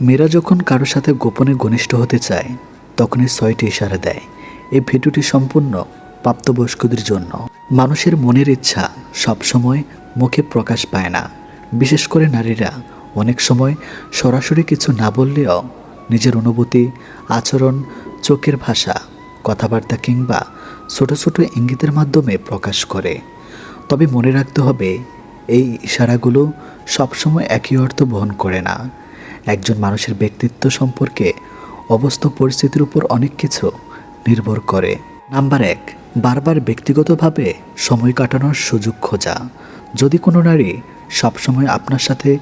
মেয়েরা যখন কারোর সাথে গোপনে ঘনিষ্ঠ হতে চায় তখনই ৬টি ইশারা দেয়। এই ভিডিওটি সম্পূর্ণ প্রাপ্তবয়স্কদের জন্য। মানুষের মনের ইচ্ছা সবসময় মুখে প্রকাশ পায় না। বিশেষ করে নারীরা অনেক সময় সরাসরি কিছু না বললেও নিজের অনুভূতি, আচরণ, চোখের ভাষা, কথাবার্তা কিংবা ছোট ছোট ইঙ্গিতের মাধ্যমে প্রকাশ করে। তবে মনে রাখতে হবে, এই ইশারাগুলো সবসময় একই অর্থ বহন করে না। একজন মানুষের ব্যক্তিত্ব সম্পর্কে অবস্থা পরিস্থিতির উপর অনেক কিছু নির্ভর করে। নাম্বার ১, বারবার ব্যক্তিগতভাবে সময় কাটানোর সুযোগ খোঁজা। যদি কোনো নারী সবসময় আপনার সাথে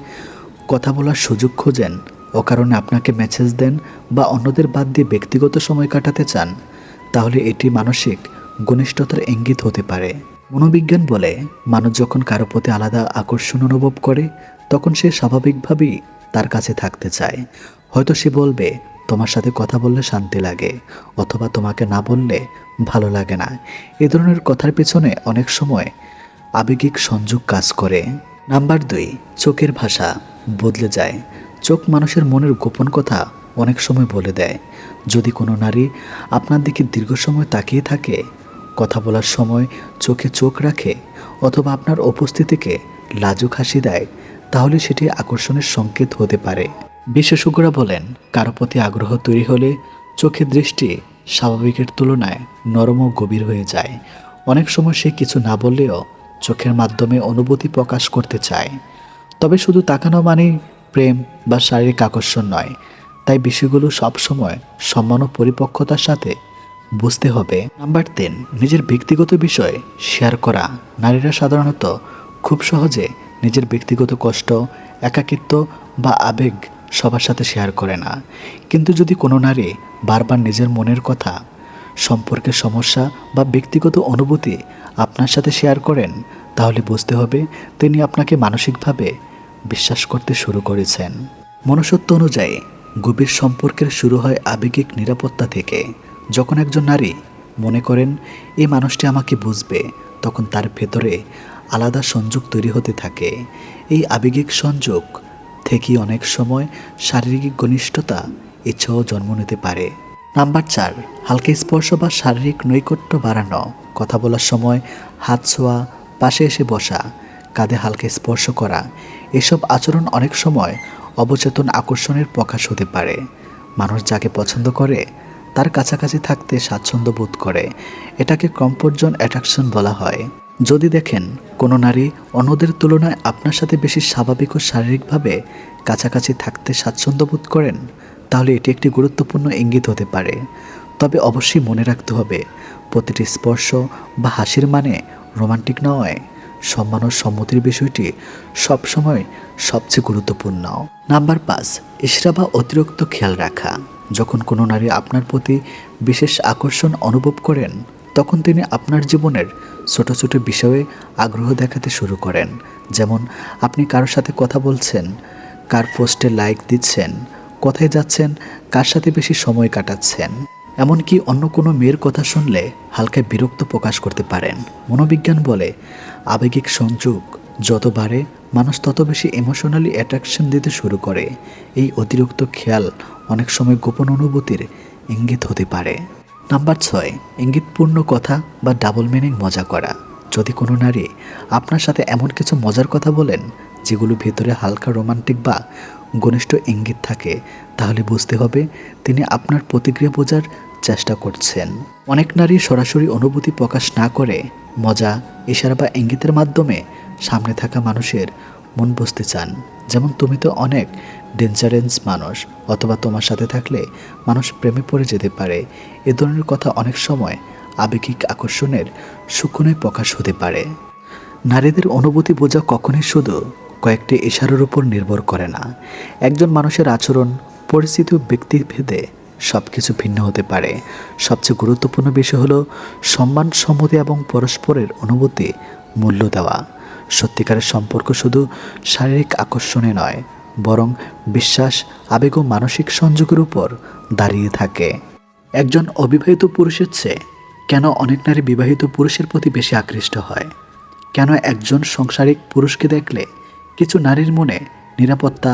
কথা বলার সুযোগ খোঁজেন, অকারণে আপনাকে মেসেজ দেন বা অন্যদের বাদ দিয়ে ব্যক্তিগত সময় কাটাতে চান, তাহলে এটি মানসিক ঘনিষ্ঠতার ইঙ্গিত হতে পারে। মনোবিজ্ঞান বলে, মানুষ যখন কারো প্রতি আলাদা আকর্ষণ অনুভব করে তখন সে স্বাভাবিকভাবেই তার কাছে থাকতে চায়। হয়তো সে বলবে, তোমার সাথে কথা বললে শান্তি লাগে, অথবা তোমাকে না বললে ভালো লাগে না। এ ধরনের কথার পেছনে অনেক সময় আবেগিক সংযোগ কাজ করে। নাম্বার ২, চোখের ভাষা বদলে যায়। চোখ মানুষের মনের গোপন কথা অনেক সময় বলে দেয়। যদি কোনো নারী আপনার দিকে দীর্ঘ সময় তাকিয়ে থাকে, কথা বলার সময় চোখে চোখ রাখে, অথবা আপনার উপস্থিতিকে লাজুক হাসি দেয়, তাহলে সেটি আকর্ষণের সংকেত হতে পারে। বিশেষজ্ঞরা বলেন, কারো প্রতি আগ্রহ তৈরি হলে চোখের দৃষ্টি স্বাভাবিকের তুলনায় নরম ও গভীর হয়ে যায়। অনেক সময় সে কিছু না বললেও চোখের মাধ্যমে অনুভূতি প্রকাশ করতে চায়। তবে শুধু তাকানো মানেই প্রেম বা শারীরিক আকর্ষণ নয়। তাই বিষয়গুলো সবসময় সম্মান ও পরিপক্কতার সাথে বুঝতে হবে। নাম্বার ৩, নিজের ব্যক্তিগত বিষয় শেয়ার করা। নারীরা সাধারণত খুব সহজে নিজের ব্যক্তিগত কষ্ট, একাকিত্ব বা আবেগ সবার সাথে শেয়ার করে না। কিন্তু যদি কোনো নারী বারবার নিজের মনের কথা, সম্পর্কের সমস্যা বা ব্যক্তিগত অনুভূতি আপনার সাথে শেয়ার করেন, তাহলে বুঝতে হবে তিনি আপনাকে মানসিকভাবে বিশ্বাস করতে শুরু করেছেন। মনুষ্যত্ব অনুযায়ী গভীর সম্পর্কের শুরু হয় আবেগিক নিরাপত্তা থেকে। যখন একজন নারী মনে করেন এই মানুষটি আমাকে বুঝবে, তখন তার ভেতরে আলাদা সংযোগ তৈরি হতে থাকে। এই আবেগিক সংযোগ থেকেই অনেক সময় শারীরিক ঘনিষ্ঠতা, ইচ্ছাও জন্ম নিতে পারে। নাম্বার ৪, হালকা স্পর্শ বা শারীরিক নৈকট্য বাড়ানো। কথা বলার সময় হাত ছোঁয়া, পাশে এসে বসা, কাঁধে হালকা স্পর্শ করা, এসব আচরণ অনেক সময় অবচেতন আকর্ষণের প্রকাশ হতে পারে। মানুষ যাকে পছন্দ করে তার কাছাকাছি থাকতে স্বাচ্ছন্দ্য বোধ করে। এটাকে কমফোর্ট জোন অ্যাট্রাকশন বলা হয়। যদি দেখেন কোনো নারী অন্যদের তুলনায় আপনার সাথে বেশি স্বাভাবিক ও শারীরিকভাবে কাছাকাছি থাকতে স্বাচ্ছন্দ্য বোধ করেন, তাহলে এটি একটি গুরুত্বপূর্ণ ইঙ্গিত হতে পারে। তবে অবশ্যই মনে রাখতে হবে, প্রতিটি স্পর্শ বা হাসির মানে রোমান্টিক নয়। সম্মান ও সম্মতির বিষয়টি সবসময় সবচেয়ে গুরুত্বপূর্ণ। নাম্বার ৫, ইশরা বা অতিরিক্ত খেয়াল রাখা। যখন কোনো নারী আপনার প্রতি বিশেষ আকর্ষণ অনুভব করেন, তখন তিনি আপনার জীবনের ছোট ছোট বিষয়ে আগ্রহ দেখাতে শুরু করেন। যেমন, আপনি কারোর সাথে কথা বলছেন, কার পোস্টে লাইক দিচ্ছেন, কোথায় যাচ্ছেন, কার সাথে বেশি সময় কাটাচ্ছেন। এমনকি অন্য কোনো মেয়ের কথা শুনলে হালকা বিরক্ত প্রকাশ করতে পারেন। মনোবিজ্ঞান বলে, আবেগিক সংযোগ যত বাড়ে মানুষ তত বেশি ইমোশনালি অ্যাট্রাকশন দিতে শুরু করে। এই অতিরিক্ত খেয়াল অনেক সময় গোপন অনুভূতির ইঙ্গিত হতে পারে। নাম্বার ৬, ইঙ্গিতপূর্ণ কথা বা ডাবল মিনিং মজা করা। যদি কোনো নারী আপনার সাথে এমন কিছু মজার কথা বলেন যেগুলো ভেতরে হালকা রোমান্টিক বা ঘনিষ্ঠ ইঙ্গিত থাকে, তাহলে বুঝতে হবে তিনি আপনার প্রতিক্রিয়া বোঝার চেষ্টা করছেন। অনেক নারী সরাসরি অনুভূতি প্রকাশ না করে মজা, ইশারা বা ইঙ্গিতের মাধ্যমে সামনে থাকা মানুষের মন বুঝতে চান। যেমন, তুমি তো অনেক ডেঞ্জারাস মানুষ, অথবা তোমার সাথে থাকলে মানুষ প্রেমে পড়ে যেতে পারে। এ ধরনের কথা অনেক সময় আবেগিক আকর্ষণের সূক্ষ্ম প্রকাশ হতে পারে। নারীদের অনুভূতি বোঝা কখনোই শুধু কয়েকটি ইশারার উপর নির্ভর করে না। একজন মানুষের আচরণ, পরিস্থিতি ও ব্যক্তিভেদে সব কিছু ভিন্ন হতে পারে। সবচেয়ে গুরুত্বপূর্ণ বিষয় হলো সম্মান, সম্মতি এবং পরস্পরের অনুভূতি মূল্য দেওয়া। সত্যিকারের সম্পর্ক শুধু শারীরিক আকর্ষণে নয়, বরং বিশ্বাস, আবেগ ও মানসিক সংযোগের উপর দাঁড়িয়ে থাকে। একজন অবিবাহিত পুরুষের চেয়ে কেন অনেক নারী বিবাহিত পুরুষের প্রতি বেশি আকৃষ্ট হয়? কেন একজন সাংসারিক পুরুষকে দেখলে কিছু নারীর মনে নিরাপত্তা,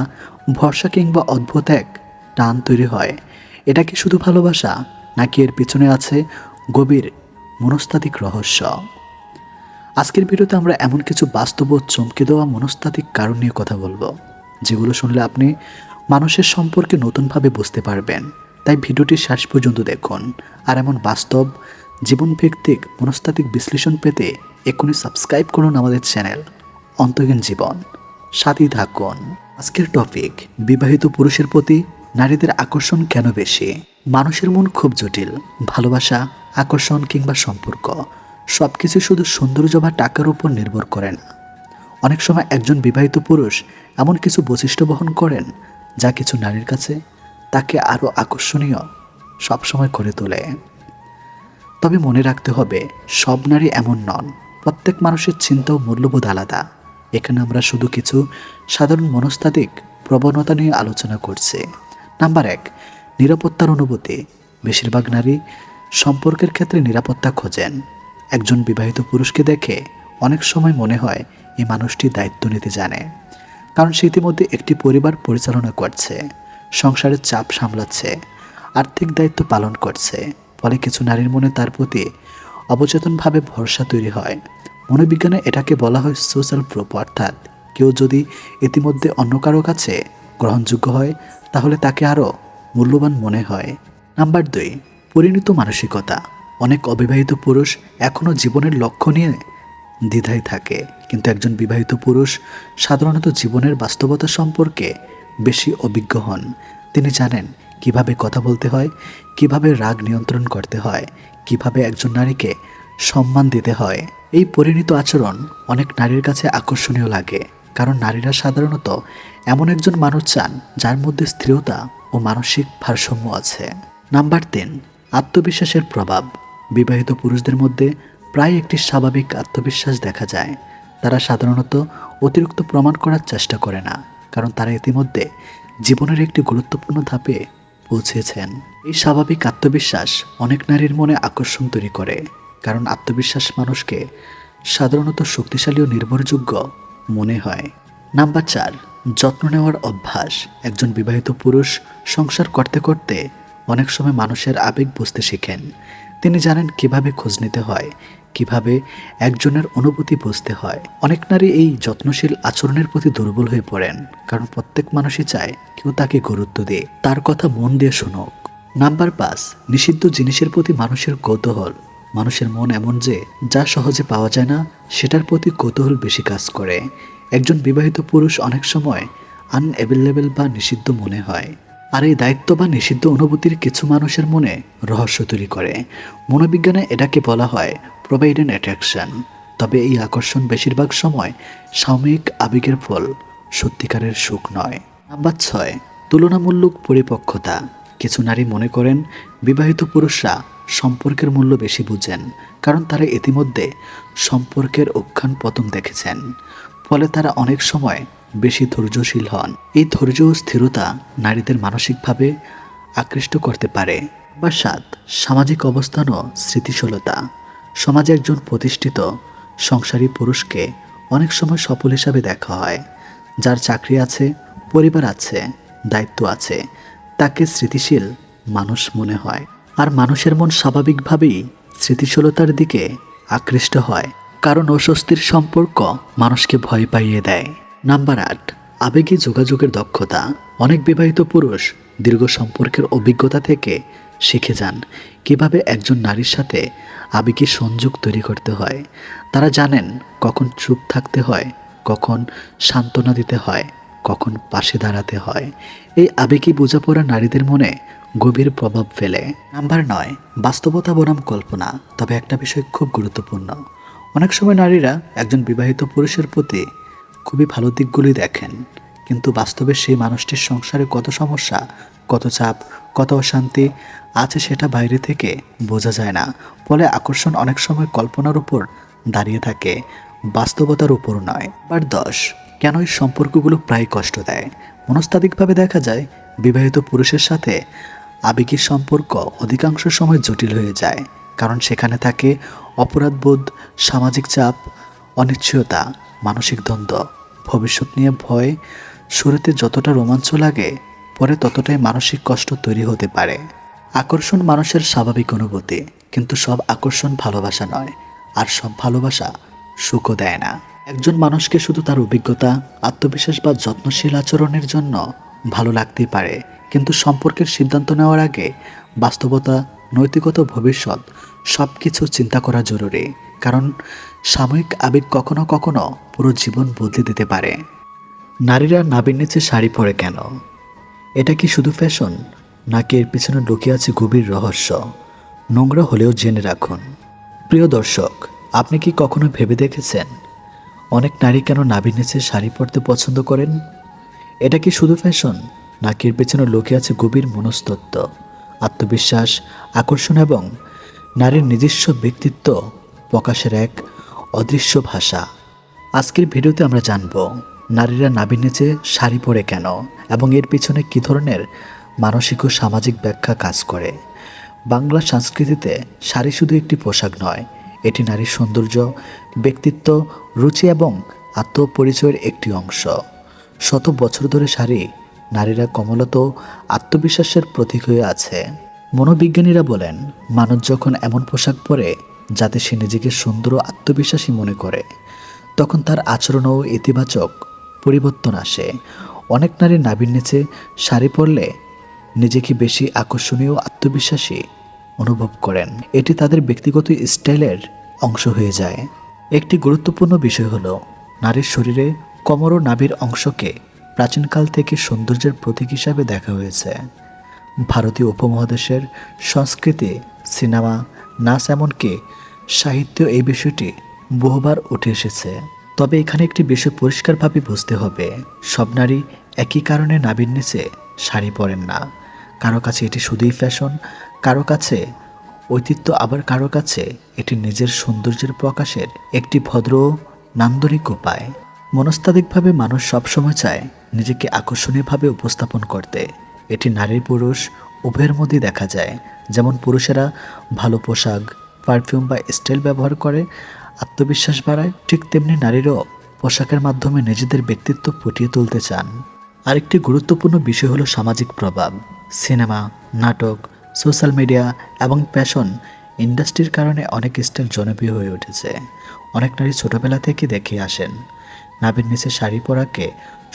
ভরসা কিংবা অদ্ভুত এক টান তৈরি হয়। এটা কি শুধু ভালোবাসা, নাকি এর পিছনে আছে গভীর মনস্তাত্ত্বিক রহস্য? আজকের ভিডিওতে আমরা এমন কিছু বাস্তব ও চমকে দেওয়া মনস্তাত্ত্বিক কারণ নিয়ে কথা বলবো, যেগুলো শুনলে আপনি মানুষের সম্পর্কে নতুনভাবে বুঝতে পারবেন। তাই ভিডিওটি শেষ পর্যন্ত দেখুন। আর এমন বাস্তব জীবনভিত্তিক মনস্তাত্ত্বিক বিশ্লেষণ পেতে এখনই সাবস্ক্রাইব করুন আমাদের চ্যানেল অন্তহীন জীবন, সাথেই থাকুন। আজকের টপিক, বিবাহিত পুরুষের প্রতি নারীদের আকর্ষণ কেন বেশি? মানুষের মন খুব জটিল। ভালোবাসা, আকর্ষণ কিংবা সম্পর্ক সবকিছু শুধু সৌন্দর্য বা টাকার উপর নির্ভর করে না। অনেক সময় একজন বিবাহিত পুরুষ এমন কিছু বৈশিষ্ট্য বহন করেন যা কিছু নারীর কাছে তাকে আরও আকর্ষণীয় সবসময় করে তোলে। তবে মনে রাখতে হবে, সব নারী এমন নন। প্রত্যেক মানুষের চিন্তা ও মূল্যবোধ আলাদা। এখানে আমরা শুধু কিছু সাধারণ মনস্তাত্ত্বিক প্রবণতা নিয়ে আলোচনা করছি। নাম্বার 1, নিরাপত্তার অনুভূতি। বেশিরভাগ নারী সম্পর্কের ক্ষেত্রে নিরাপত্তা খোঁজেন। একজন বিবাহিত পুরুষকে দেখে অনেক সময় মনে হয় এই মানুষটি দায়িত্ব নিতে জানে, কারণ সে ইতিমধ্যে একটি পরিবার পরিচালনা করছে, সংসারের চাপ সামলাচ্ছে, আর্থিক দায়িত্ব পালন করছে। ফলে কিছু নারীর মনে তার প্রতি অবচেতনভাবে ভরসা তৈরি হয়। মনোবিজ্ঞানে এটাকে বলা হয় সোশ্যাল প্রুফ, অর্থাৎ কেউ যদি ইতিমধ্যে অন্য কারো কাছে গ্রহণযোগ্য হয় তাহলে তাকে আরও মূল্যবান মনে হয়। নাম্বার 2, পরিণত মানসিকতা। অনেক অবিবাহিত পুরুষ এখনও জীবনের লক্ষ্য নিয়ে দ্বিধায় থাকে, কিন্তু একজন বিবাহিত পুরুষ সাধারণত জীবনের বাস্তবতা সম্পর্কে বেশি অভিজ্ঞ হন। তিনি জানেন কিভাবে কথা বলতে হয়, কিভাবে রাগ নিয়ন্ত্রণ করতে হয়, কিভাবে একজন নারীকে সম্মান দিতে হয়। এই পরিণত আচরণ অনেক নারীর কাছে আকর্ষণীয় লাগে, কারণ নারীরা সাধারণত এমন একজন মানুষ চান যার মধ্যে স্থিরতা ও মানসিক ভারসাম্য আছে। নাম্বার 3, আত্মবিশ্বাসের প্রভাব। বিবাহিত পুরুষদের মধ্যে প্রায় একটি স্বাভাবিক আত্মবিশ্বাস দেখা যায়। তারা সাধারণত অতিরিক্ত প্রমাণ করার চেষ্টা করে না, কারণ তারা ইতিমধ্যে জীবনের একটি গুরুত্বপূর্ণ ধাপে পৌঁছেছেন। এই স্বাভাবিক আত্মবিশ্বাস অনেক নারীর মনে আকর্ষণ তৈরি করে, কারণ আত্মবিশ্বাস মানুষকে সাধারণত শক্তিশালী ও নির্ভরযোগ্য মনে হয়। নাম্বার 4, যত্ন নেওয়ার অভ্যাস। একজন বিবাহিত পুরুষ সংসার করতে করতে অনেক সময় মানুষের আবেগ বুঝতে শিখেন। তিনি জানেন কিভাবে খোঁজ নিতে হয়, কিভাবে একজনের অনুভূতি বুঝতে হয়। অনেক নারী এই যত্নশীল আচরণের প্রতি দুর্বল হয়ে পড়েন, কারণ প্রত্যেক মানুষই চায় কেউ তাকে গুরুত্ব দেয়, তার কথা মন দিয়ে শুনুক। নাম্বার 5, নিষিদ্ধ জিনিসের প্রতি মানুষের কৌতূহল। মানুষের মন এমন যে যা সহজে পাওয়া যায় না সেটার প্রতি কৌতূহল বেশি কাজ করে। একজন বিবাহিত পুরুষ অনেক সময় আনঅ্যাভেলেবল বা নিষিদ্ধ মনে হয়, আর এই দায়িত্ব বা নিষিদ্ধ অনুভূতির কিছু মানুষের মনে রহস্য তৈরি করে। মনোবিজ্ঞানে এটাকে বলা হয় প্রোভাইডেন্ট অ্যাট্রাকশন। তবে এই আকর্ষণ বেশিরভাগ সময় সাময়িক আবেগের ফল, সত্যিকারের সুখ নয়। নাম্বার 6, তুলনামূলক পরিপক্কতা। কিছু নারী মনে করেন বিবাহিত পুরুষরা সম্পর্কের মূল্য বেশি বুঝেন, কারণ তারা ইতিমধ্যে সম্পর্কের উত্থান পতন দেখেছেন। ফলে তারা অনেক সময় বেশি ধৈর্যশীল হন। এই ধৈর্য ও স্থিরতা নারীদের মানসিকভাবে আকৃষ্ট করতে পারে। বা 7, সামাজিক অবস্থান ও স্মৃতিশীলতা। সমাজে একজন প্রতিষ্ঠিত সংসারী পুরুষকে অনেক সময় সফল হিসাবে দেখা হয়। যার চাকরি আছে, পরিবার আছে, দায়িত্ব আছে, তাকে স্মৃতিশীল মানুষ মনে হয়। আর মানুষের মন স্বাভাবিকভাবেই স্মৃতিশীলতার দিকে আকৃষ্ট হয়, কারণ অস্বস্তির সম্পর্ক মানুষকে ভয় পাইয়ে দেয়। নাম্বার 8, আবেগী যোগাযোগের দক্ষতা। অনেক বিবাহিত পুরুষ দীর্ঘ সম্পর্কের অভিজ্ঞতা থেকে শিখে যান কিভাবে একজন নারীর সাথে আবেগী সংযোগ তৈরি করতে হয়। তারা জানেন কখন চুপ থাকতে হয়, কখন সান্ত্বনা দিতে হয়, কখন পাশে দাঁড়াতে হয়। এই আবেগী বোঝাপড়া নারীদের মনে গভীর প্রভাব ফেলে। নাম্বার 9, বাস্তবতা বনাম কল্পনা। তবে একটা বিষয় খুব গুরুত্বপূর্ণ, অনেক সময় নারীরা একজন বিবাহিত পুরুষের প্রতি খুবই ভালো দিকগুলি দেখেন, কিন্তু বাস্তবে সেই মানুষটির সংসারে কত সমস্যা, কত চাপ, কত অশান্তি আছে সেটা বাইরে থেকে বোঝা যায় না। ফলে আকর্ষণ অনেক সময় কল্পনার উপর দাঁড়িয়ে থাকে, বাস্তবতার উপর নয়। নাম্বার 10, কেন এই সম্পর্কগুলো প্রায় কষ্ট দেয়। মনস্তাত্ত্বিকভাবে দেখা যায় বিবাহিত পুরুষের সাথে আবেগী সম্পর্ক অধিকাংশ সময় জটিল হয়ে যায়, কারণ সেখানে থাকে অপরাধবোধ, সামাজিক চাপ, অনিশ্চয়তা, মানসিক দ্বন্দ্ব, ভবিষ্যৎ নিয়ে ভয়, শুরুতে যতটা রোমাঞ্চ লাগে পরে ততটাই মানসিক কষ্ট তৈরি হতে পারে। আকর্ষণ মানুষের স্বাভাবিক অনুভূতি, কিন্তু সব আকর্ষণ ভালোবাসা নয়, আর সব ভালোবাসা সুখও দেয় না। একজন মানুষকে শুধু তার অভিজ্ঞতা, আত্মবিশ্বাস বা যত্নশীল আচরণের জন্য ভালো লাগতেই পারে, কিন্তু সম্পর্কের সিদ্ধান্ত নেওয়ার আগে বাস্তবতা, নৈতিকতা, ভবিষ্যৎ সব কিছু চিন্তা করা জরুরি। কারণ সাময়িক আবেগ কখনো কখনো পুরো জীবন বদলে দিতে পারে। নারীরা নাভির নিচে শাড়ি পরে কেন? এটা কি শুধু ফ্যাশন, নাকি এর পিছনে লুকিয়ে আছে গভীর রহস্য? নোংরা হলেও জেনে রাখুন। প্রিয় দর্শক, আপনি কি কখনো ভেবে দেখেছেন অনেক নারী কেন নাভির নিচে শাড়ি পরতে পছন্দ করেন? এটা কি শুধু ফ্যাশন, নাকি এর পেছনে লুকিয়ে আছে গভীর মনস্তত্ত্ব, আত্মবিশ্বাস, আকর্ষণ এবং নারীর নিজস্ব ব্যক্তিত্ব প্রকাশের এক অদৃশ্য ভাষা? আজকের ভিডিওতে আমরা জানব নারীরা নাভির নিচে শাড়ি পরে কেন এবং এর পিছনে কী ধরনের মানসিক ও সামাজিক ব্যাখ্যা কাজ করে। বাংলা সংস্কৃতিতে শাড়ি শুধু একটি পোশাক নয়, এটি নারীর সৌন্দর্য, ব্যক্তিত্ব, রুচি এবং আত্মপরিচয়ের একটি অংশ। শত বছর ধরে শাড়ি নারীরা কমলত আত্মবিশ্বাসের প্রতীক হয়ে আছে। মনোবিজ্ঞানীরা বলেন, মানুষ যখন এমন পোশাক পরে যাতে সে নিজেকে সুন্দর ও আত্মবিশ্বাসী মনে করে, তখন তার আচরণও ইতিবাচক পরিবর্তন আসে। অনেক নারী নাভির নিচে শাড়ি পরলে নিজেকে বেশি আকর্ষণীয় ও আত্মবিশ্বাসী অনুভব করেন। এটি তাদের ব্যক্তিগত স্টাইলের অংশ হয়ে যায়। একটি গুরুত্বপূর্ণ বিষয় হলো, নারীর শরীরে কোমর ও নাভির অংশকে প্রাচীনকাল থেকে সৌন্দর্যের প্রতীক হিসাবে দেখা হয়েছে। ভারতীয় উপমহাদেশের সংস্কৃতি, সিনেমা, নাচ এমনকি সাহিত্য এই বিষয়টি বহুবার উঠে এসেছে। তবে এখানে একটি বিষয় পরিষ্কারভাবে বুঝতে হবে, সব নারী একই কারণে নাভির নিচে শাড়ি পরেন না। কারো কাছে এটি শুধুই ফ্যাশন, কারো কাছে ঐতিহ্য, আবার কারো কাছে এটি নিজের সৌন্দর্যের প্রকাশের একটি ভদ্র ও নান্দনিক উপায়। মনস্তাত্ত্বিকভাবে মানুষ সবসময় চায় নিজেকে আকর্ষণীয়ভাবে উপস্থাপন করতে। এটি নারী পুরুষ উভয়ের মধ্যেই দেখা যায়। যেমন পুরুষেরা ভালো পোশাক, পারফিউম বা স্টাইল ব্যবহার করে আত্মবিশ্বাস বাড়ায়, ঠিক তেমনি নারীরাও পোশাকের মাধ্যমে নিজেদের ব্যক্তিত্ব ফুটিয়ে তুলতে চান। আরেকটি গুরুত্বপূর্ণ বিষয় হলো সামাজিক প্রভাব। সিনেমা, নাটক, সোশ্যাল মিডিয়া এবং ফ্যাশন ইন্ডাস্ট্রির কারণে অনেক স্টাইল জনপ্রিয় হয়ে উঠেছে। অনেক নারী ছোটবেলা থেকে দেখে আসেন নাভির নিচে শাড়ি পরাকে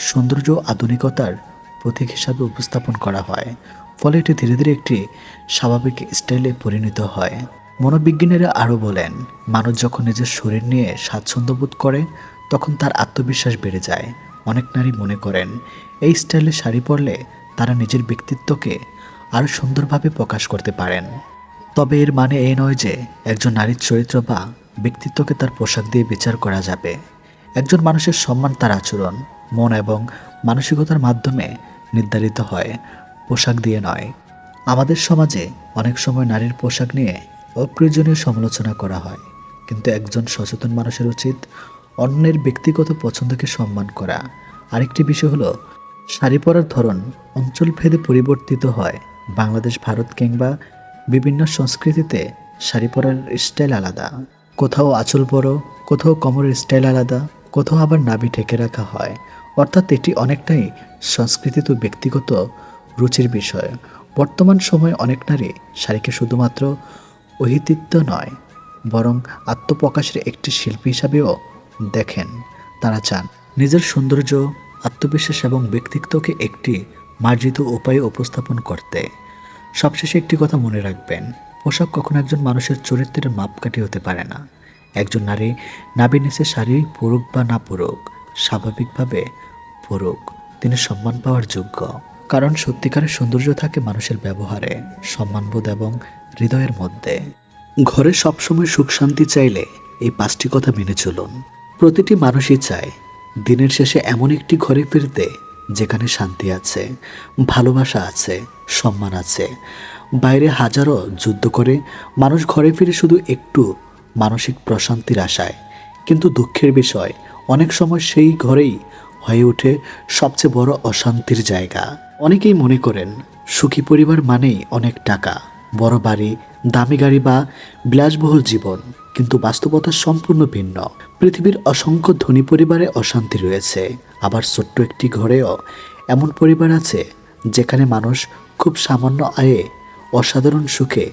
সৌন্দর্য ও আধুনিকতার প্রতীক হিসাবে উপস্থাপন করা হয়। ফলে এটি ধীরে ধীরে একটি স্বাভাবিক স্টাইলে পরিণত হয়। মনোবিজ্ঞানীরা আরও বলেন, মানুষ যখন নিজের শরীর নিয়ে স্বাচ্ছন্দ্য বোধ করে তখন তার আত্মবিশ্বাস বেড়ে যায়। অনেক নারী মনে করেন এই স্টাইলে শাড়ি পরলে তারা নিজের ব্যক্তিত্বকে আরও সুন্দরভাবে প্রকাশ করতে পারেন। তবে এর মানে এই নয় যে একজন নারীর চরিত্র বা ব্যক্তিত্বকে তার পোশাক দিয়ে বিচার করা যাবে। একজন মানুষের সম্মান তার আচরণ, মন এবং মানসিকতার মাধ্যমে নির্ধারিত হয়, পোশাক দিয়ে নয়। আমাদের সমাজে অনেক সময় নারীর পোশাক নিয়ে অপ্রয়োজনীয় সমালোচনা করা হয়, কিন্তু একজন সচেতন মানুষের উচিত অন্যের ব্যক্তিগত পছন্দকে সম্মান করা। আরেকটি বিষয় হলো, শাড়ি পরার ধরন অঞ্চলভেদে পরিবর্তিত হয়। বাংলাদেশ, ভারত কিংবা বিভিন্ন সংস্কৃতিতে শাড়ি পরার স্টাইল আলাদা। কোথাও আঁচল বড়, কোথাও কোমরের স্টাইল আলাদা, কোথাও আবার নাভি ঢেকে রাখা হয়। অর্থাৎ এটি অনেকটাই সংস্কৃতি তো ব্যক্তিগত রুচির বিষয়। বর্তমান সময়ে অনেক নারী শাড়িকে শুধুমাত্র ঐতিহ্য নয়, বরং আত্মপ্রকাশের একটি শিল্পী হিসাবেও দেখেন। তারা চান নিজের সৌন্দর্য, আত্মবিশ্বাস এবং ব্যক্তিত্বকে একটি মার্জিত উপায়ে উপস্থাপন করতে। সবশেষে একটি কথা মনে রাখবেন, পোশাক কখনো একজন মানুষের চরিত্রের মাপকাঠি হতে পারে না। একজন নারী নাভির নিচে শাড়ি পরুক বা না পরুক, স্বাভাবিকভাবে পরুক, তিনি সম্মান পাওয়ার যোগ্য। কারণ সত্যিকারের সৌন্দর্য থাকে মানুষের ব্যবহারে, সম্মানবোধ এবং হৃদয়ের মধ্যে। ঘরে সবসময় সুখ শান্তি চাইলে এই 5টি কথা মেনে চলুন। প্রতিটি মানুষই চায় দিনের শেষে এমন একটি ঘরে ফিরতে যেখানে শান্তি আছে, ভালোবাসা আছে, সম্মান আছে। বাইরে হাজারো যুদ্ধ করে মানুষ ঘরে ফিরে শুধু একটু মানসিক প্রশান্তির আশায়, কিন্তু দুঃখের বিষয় অনেক সময় সেই ঘরেই হয়ে ওঠে সবচেয়ে বড় অশান্তির জায়গা। অনেকেই মনে করেন সুখী পরিবার মানেই অনেক টাকা, বড় বাড়ি, দামি গাড়ি বা বিলাসবহুল জীবন, কিন্তু বাস্তবতা সম্পূর্ণ ভিন্ন। পৃথিবীর অসংখ্য ধনী পরিবারে অশান্তি রয়েছে, আবার ছোট্ট একটি ঘরেও এমন পরিবার আছে যেখানে মানুষ খুব সামান্য আয়ে অসাধারণ সুখে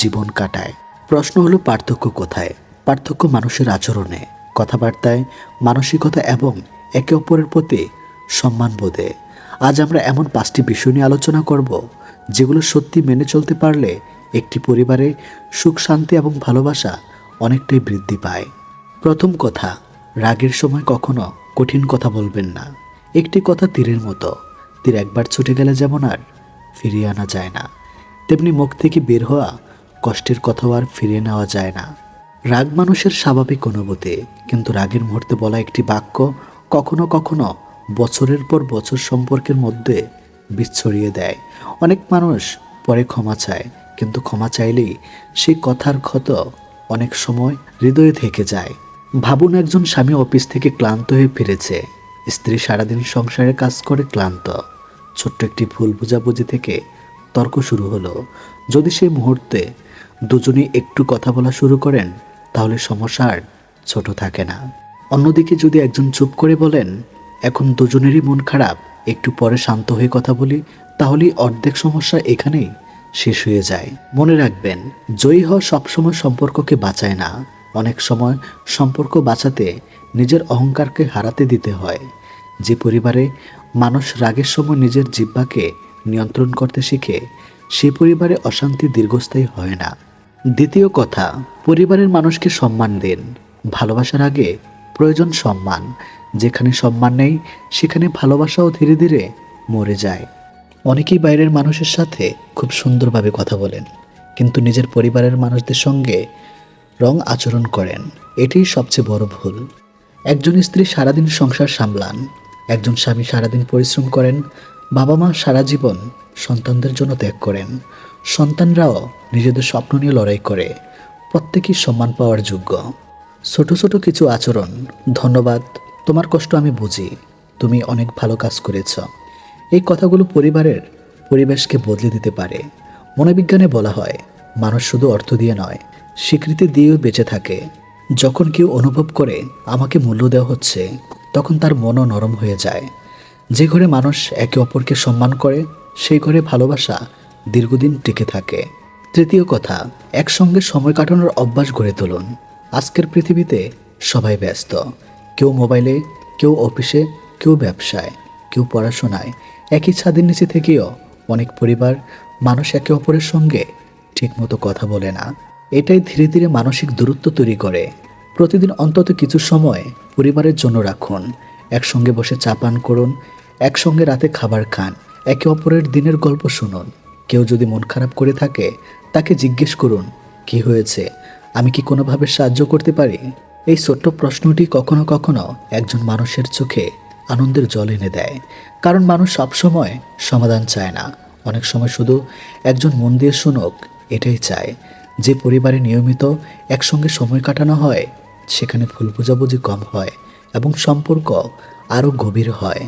জীবন কাটায়। প্রশ্ন হলো পার্থক্য কোথায়? পার্থক্য মানুষের আচরণে, কথাবার্তায়, মানসিকতা এবং একে অপরের প্রতি সম্মানবোধে। আজ আমরা এমন 5টি বিষয় নিয়ে আলোচনা করব যেগুলো সত্যি মেনে চলতে পারলে একটি পরিবারে সুখ, শান্তি এবং ভালোবাসা অনেকটাই বৃদ্ধি পায়। প্রথম কথা, রাগের সময় কখনো কঠিন কথা বলবেন না। একটি কথা তীরের মতো, তীর একবার ছুটে গেলে যেমন আর ফিরিয়ে আনা যায় না, তেমনি মুখ থেকে বের হওয়া কষ্টের কথাও আর ফিরিয়ে নেওয়া যায় না। রাগ মানুষের স্বাভাবিক অনুভূতি, কিন্তু রাগের মুহূর্তে বলা একটি বাক্য কখনো কখনো বছরের পর বছর সম্পর্কের মধ্যে বীজ ছড়িয়ে দেয়। অনেক মানুষ পরে ক্ষমা চায়, কিন্তু ক্ষমা চাইলেই সেই কথার ক্ষত অনেক সময় হৃদয়ে থেকে যায়। ভাবুন, একজন স্বামী অফিস থেকে ক্লান্ত হয়ে ফিরেছে, স্ত্রী সারাদিন সংসারে কাজ করে ক্লান্ত। ছোট্ট একটি ভুল বোঝাবুঝি থেকে তর্ক শুরু হলো। যদি সেই মুহূর্তে দুজনেই একটু কথা বলা শুরু করেন, তাহলে সমস্যা আর ছোট থাকে না। অন্যদিকে যদি একজন চুপ করে বলেন, এখন দুজনেরই মন খারাপ, একটু পরে শান্ত হয়ে কথা বলি, তাহলেই অর্ধেক সমস্যা এখানেই শেষ হয়ে যায়। মনে রাখবেন, জয়ী হওয়া সবসময় সম্পর্ককে বাঁচায় না। অনেক সময় সম্পর্ক বাঁচাতে নিজের অহংকারকে হারাতে দিতে হয়। যে পরিবারে মানুষ রাগের সময় নিজের জিহ্বাকে নিয়ন্ত্রণ করতে শিখে, সে পরিবারে অশান্তি দীর্ঘস্থায়ী হয় না। দ্বিতীয় কথা, পরিবারের মানুষকে সম্মান দিন। ভালোবাসার আগে প্রয়োজন সম্মান। যেখানে সম্মান নেই, সেখানে ভালোবাসাও ধীরে ধীরে মরে যায়। অনেকেই বাইরের মানুষের সাথে খুব সুন্দরভাবে কথা বলেন, কিন্তু নিজের পরিবারের মানুষদের সঙ্গে রং আচরণ করেন। এটাই সবচেয়ে বড় ভুল। একজন স্ত্রী সারাদিন সংসার সামলান, একজন স্বামী সারাদিন পরিশ্রম করেন, বাবা মা সারা জীবন সন্তানদের জন্য ত্যাগ করেন, সন্তানরাও নিজেদের স্বপ্ন নিয়ে লড়াই করে। প্রত্যেকেই সম্মান পাওয়ার যোগ্য। ছোট ছোট কিছু আচরণ, ধন্যবাদ, তোমার কষ্ট আমি বুঝি, তুমি অনেক ভালো কাজ করেছ, এই কথাগুলো পরিবারের পরিবেশকে বদলে দিতে পারে। মনোবিজ্ঞানে বলা হয়, মানুষ শুধু অর্থ দিয়ে নয়, স্বীকৃতি দিয়েও বেঁচে থাকে। যখন কেউ অনুভব করে আমাকে মূল্য দেওয়া হচ্ছে, তখন তার মনও নরম হয়ে যায়। যে ঘরে মানুষ একে অপরকে সম্মান করে, সেই ঘরে ভালোবাসা দীর্ঘদিন টিকে থাকে। তৃতীয় কথা, একসঙ্গে সময় কাটানোর অভ্যাস গড়ে তুলুন। আজকের পৃথিবীতে সবাই ব্যস্ত, কেউ মোবাইলে, কেউ অফিসে, কেউ ব্যবসায়, কেউ পড়াশোনায়। একই ছাদের নিচে থেকেও অনেক পরিবার মানুষ একে অপরের সঙ্গে ঠিকমতো কথা বলে না। এটাই ধীরে ধীরে মানসিক দূরত্ব তৈরি করে। প্রতিদিন অন্তত কিছু সময় পরিবারের জন্য রাখুন। একসঙ্গে বসে চা পান করুন, একসঙ্গে রাতে খাবার খান, একে অপরের দিনের গল্প শুনুন। কেউ যদি মন খারাপ করে থাকে, তাকে জিজ্ঞেস করুন, কি হয়েছে, আমি কি কোনোভাবে সাহায্য করতে পারি? এই ছোট্ট প্রশ্নটি কখনো কখনো একজন মানুষের চোখে আনন্দের জল এনে দেয়। কারণ মানুষ সবসময় সমাধান চায় না, অনেক সময় শুধু একজন মন দিয়ে শুনুক এটাই চায়। যে পরিবারে নিয়মিত একসঙ্গে সময় কাটানো হয়, সেখানে ভুল বোঝাবুঝি কম হয় এবং সম্পর্ক আরও গভীর হয়।